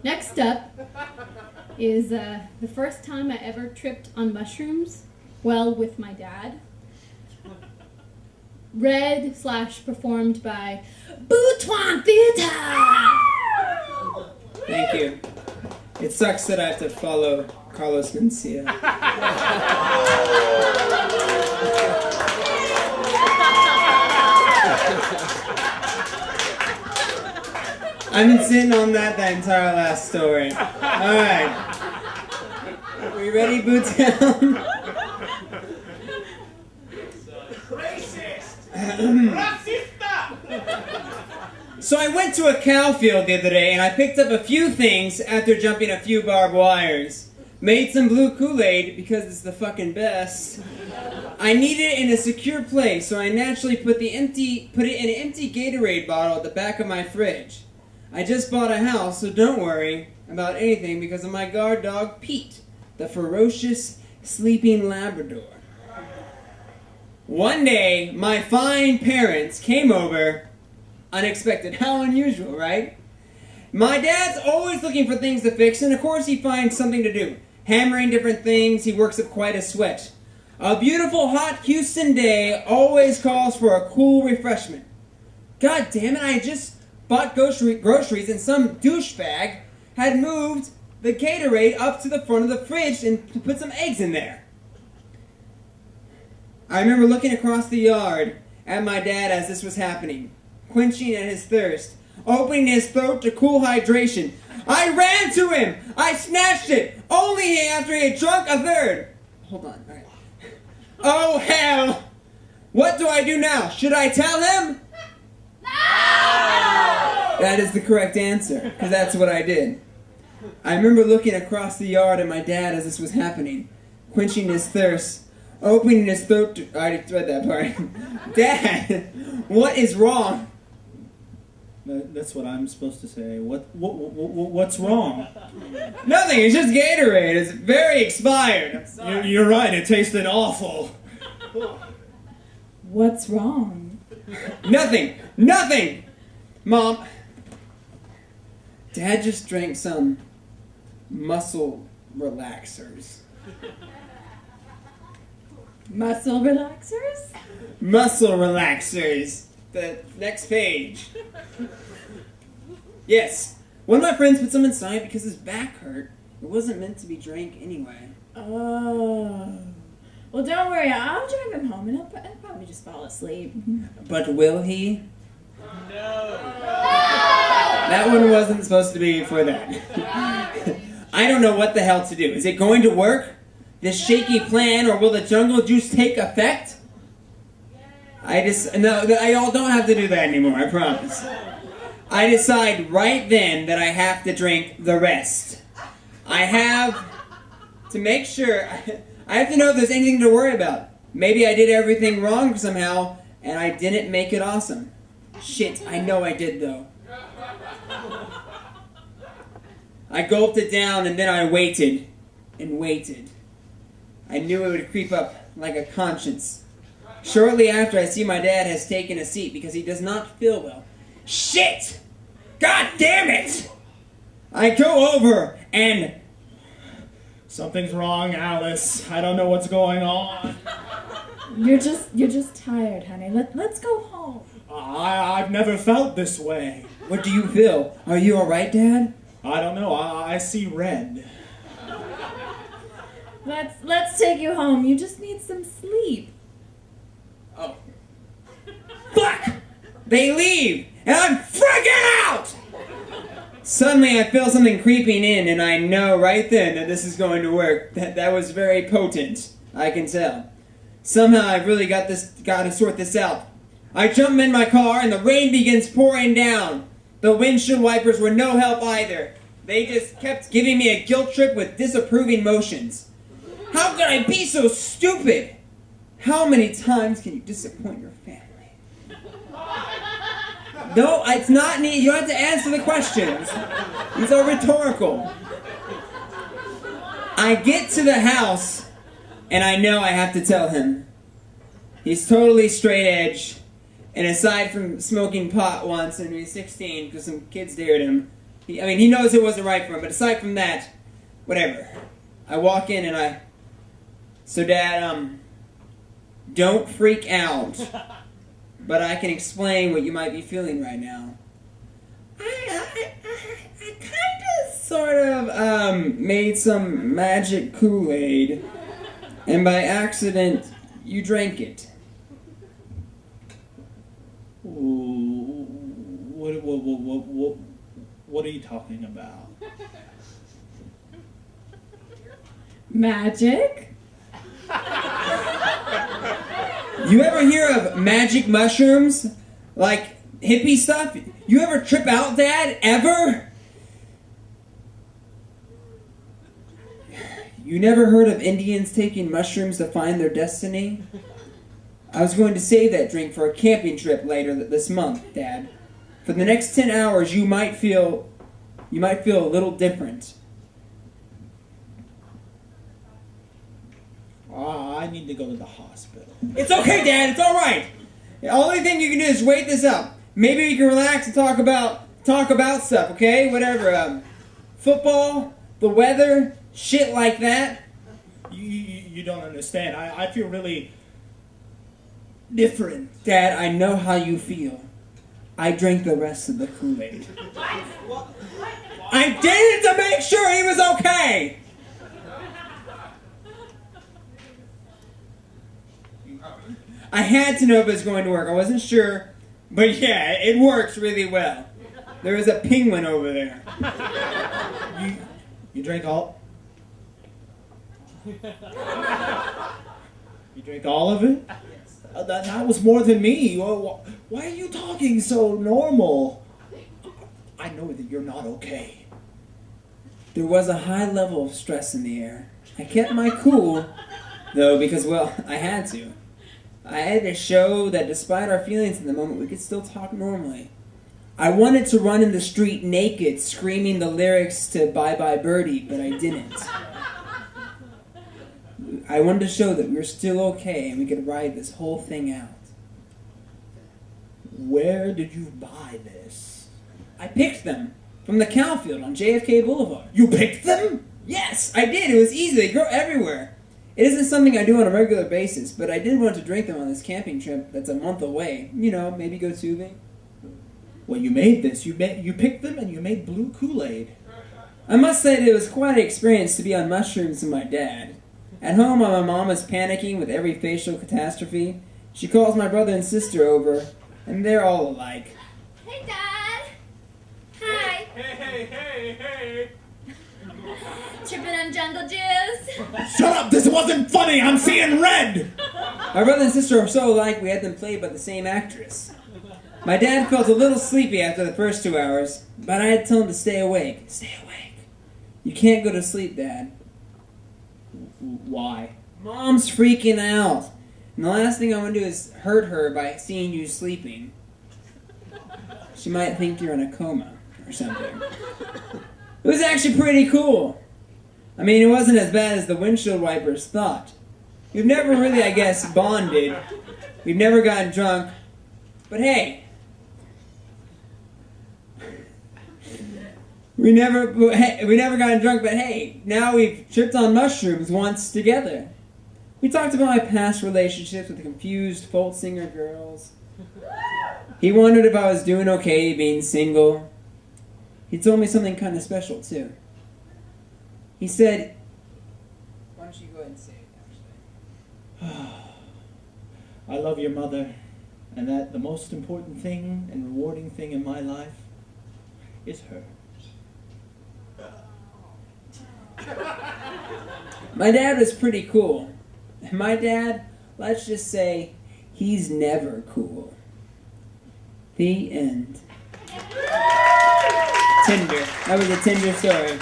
Next up is the first time I ever tripped on mushrooms, well, with my dad. Read/performed by BooTown Theater! Thank you. It sucks that I have to follow Carlos Mencia. I've been sitting on that entire last story. Alright. We ready, BooTown? So I went to a cow field the other day and I picked up a few things after jumping a few barbed wires. Made some blue Kool-Aid because it's the fucking best. I needed it in a secure place, so I naturally put it in an empty Gatorade bottle at the back of my fridge. I just bought a house, so don't worry about anything because of my guard dog, Pete, the ferocious, sleeping Labrador. One day, my fine parents came over, unexpected. How unusual, right? My dad's always looking for things to fix, and of course he finds something to do. Hammering different things, he works up quite a sweat. A beautiful, hot Houston day always calls for a cool refreshment. God damn it, I had just bought groceries and some douchebag had moved the Gatorade up to the front of the fridge and put some eggs in there. I remember looking across the yard at my dad as this was happening, quenching at his thirst, opening his throat to cool hydration. I ran to him! I snatched it! Only after he had drunk a third! Hold on, alright. Oh hell! What do I do now? Should I tell him? No! That is the correct answer, because that's what I did. I remember looking across the yard at my dad as this was happening, quenching his thirst, opening his throat to... I already read that part. Dad, what is wrong? That's what I'm supposed to say. What's wrong? Nothing, it's just Gatorade. It's very expired. You're right, it tasted awful. What's wrong? Nothing! Nothing! Mom, Dad just drank some muscle relaxers. Muscle relaxers? Muscle relaxers. The next page. Yes. One of my friends put some inside because his back hurt. It wasn't meant to be drank anyway. Oh. Well, don't worry. I'll drive him home and he'll probably just fall asleep. But will he? No. That one wasn't supposed to be for that. I don't know what the hell to do. Is it going to work? This shaky plan, or will the jungle juice take effect? I don't have to do that anymore, I promise. I decide right then that I have to drink the rest. I have to make sure, I have to know if there's anything to worry about. Maybe I did everything wrong somehow, and I didn't make it awesome. Shit, I know I did though. I gulped it down and then I waited and waited. I knew it would creep up like a conscience. Shortly after, I see my dad has taken a seat because he does not feel well. Shit! God damn it! I go over and... Something's wrong, Alice. I don't know what's going on. You're just tired, honey. Let's go home. I've never felt this way. What do you feel? Are you alright, Dad? I don't know. I see red. Let's take you home. You just need some sleep. Oh. Fuck! They leave! And I'm freaking out! Suddenly I feel something creeping in and I know right then that this is going to work. That was very potent. I can tell. Somehow I've really got to sort this out. I jump in my car and the rain begins pouring down. The windshield wipers were no help either. They just kept giving me a guilt trip with disapproving motions. How could I be so stupid? How many times can you disappoint your family? No, it's not neat. You don't have to answer the questions. These are rhetorical. I get to the house, and I know I have to tell him. He's totally straight edge, and aside from smoking pot once when he was 16 because some kids dared him, He knows it wasn't right for him, but aside from that, whatever. I walk in and so Dad, don't freak out, but I can explain what you might be feeling right now. I kind of sort of made some magic Kool-Aid, and by accident, you drank it. What are you talking about? Magic? You ever hear of magic mushrooms? Like hippie stuff? You ever trip out, Dad? Ever? You never heard of Indians taking mushrooms to find their destiny? I was going to save that drink for a camping trip later this month, Dad. For the next 10 hours, you might feel a little different. I need to go to the hospital. It's okay, Dad. It's all right. The only thing you can do is wait this up. Maybe you can relax and talk about stuff, okay? Whatever. Football, the weather, shit like that. You don't understand. I feel really different. Dad, I know how you feel. I drank the rest of the Kool-Aid. I did it to make sure he was okay. I had to know if it was going to work. I wasn't sure, but yeah, it works really well. There is a penguin over there. You drank all? You drank all of it? That was more than me. Why are you talking so normal? I know that you're not okay. There was a high level of stress in the air. I kept my cool, though, because, well, I had to. I had to show that despite our feelings in the moment, we could still talk normally. I wanted to run in the street naked, screaming the lyrics to Bye Bye Birdie, but I didn't. I wanted to show that we were still okay and we could ride this whole thing out. Where did you buy this? I picked them from the cow field on JFK Boulevard. You picked them? Yes, I did. It was easy. They grow everywhere. It isn't something I do on a regular basis, but I did want to drink them on this camping trip that's a month away. You know, maybe go tubing. Well, you made this. You picked them and you made blue Kool-Aid. I must say that it was quite an experience to be on mushrooms with my dad. At home, while my mom is panicking with every facial catastrophe, she calls my brother and sister over, and they're all alike. Hey, Dad. Hi. Hey. Tripping on jungle juice. Shut up! This wasn't funny! I'm seeing red! My brother and sister are so alike, we had them played by the same actress. My dad felt a little sleepy after the first 2 hours, but I had to tell him to stay awake. Stay awake. You can't go to sleep, Dad. Why? Mom's freaking out. And the last thing I want to do is hurt her by seeing you sleeping. She might think you're in a coma or something. It was actually pretty cool. I mean, it wasn't as bad as the windshield wipers thought. We've never really, I guess, bonded. We've never gotten drunk. But hey, we never gotten drunk, but hey, now we've tripped on mushrooms once together. We talked about my past relationships with the confused folk singer girls. He wondered if I was doing okay being single. He told me something kind of special, too. He said, why don't you go ahead and say it, actually? I love your mother, and that the most important thing and rewarding thing in my life is her. My dad was pretty cool. And my dad, let's just say, he's never cool. The end. Tinder. That was a Tinder story.